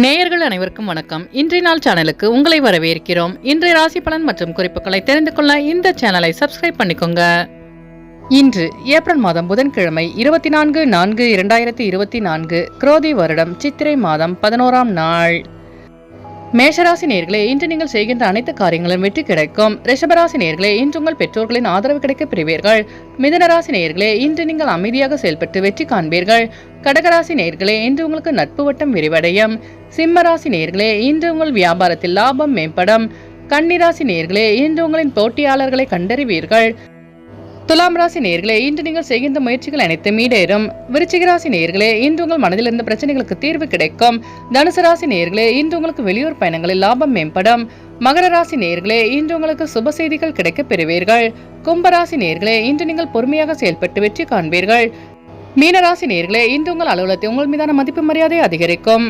நேயர்கள் அனைவருக்கும் வணக்கம். இன்றைய நாள் சேனலுக்கு உங்களை வரவேற்கிறோம். இன்றைய ராசி பலன் மற்றும் குறிப்புகளை தெரிந்து கொள்ள இந்த சேனலை சப்ஸ்கிரைப் பண்ணிக்கோங்க. இன்று ஏப்ரல் மாதம் புதன்கிழமை 24/4/2024 குரோதி வருடம் சித்திரை மாதம் 11ஆம் நாள். மேஷராசி நேயர்களே, இன்று நீங்கள் செய்கின்ற அனைத்து காரியங்களும் வெற்றி கிடைக்கும். ரிஷபராசி நேயர்களே, இன்று உங்கள் பெற்றோர்களின் ஆதரவு கிடைக்க பெறுவீர்கள். மிதுனராசி நேயர்களே, இன்று நீங்கள் அமைதியாக செயல்பட்டு வெற்றி காண்பீர்கள். கடகராசி நேயர்களே, இன்று உங்களுக்கு நட்பு வட்டம் விரிவடையும். சிம்மராசி நேயர்களே, இன்று உங்கள் வியாபாரத்தில் லாபம் மேம்படும். கன்னிராசி நேயர்களே, இன்று உங்களின் போட்டியாளர்களை கண்டறிவீர்கள். துலாம் ராசி நேயர்களே, இன்று நீங்கள் செய்கின்ற முயற்சிகள் அனைத்தும் ஈடேறும். விருச்சிக ராசி நேயர்களே, இன்று உங்கள் மனதில் இருந்த பிரச்சனைகளுக்கு தீர்வு கிடைக்கும். தனுசு ராசி நேயர்களே, இன்று உங்களுக்கு வெளியூர் பயணங்களில் லாபம் மேம்படும். மகர ராசி நேயர்களே, இன்று உங்களுக்கு சுப செய்திகள் கிடைக்க பெறுவீர்கள். கும்பராசி நேயர்களே, இன்று நீங்கள் பொறுமையாக செயல்பட்டு வெற்றி காண்பீர்கள். மீனராசி நேயர்களே, இன்று உங்கள் அலுவலகத்தில் உங்கள் மீதான மதிப்பு மரியாதை அதிகரிக்கும்.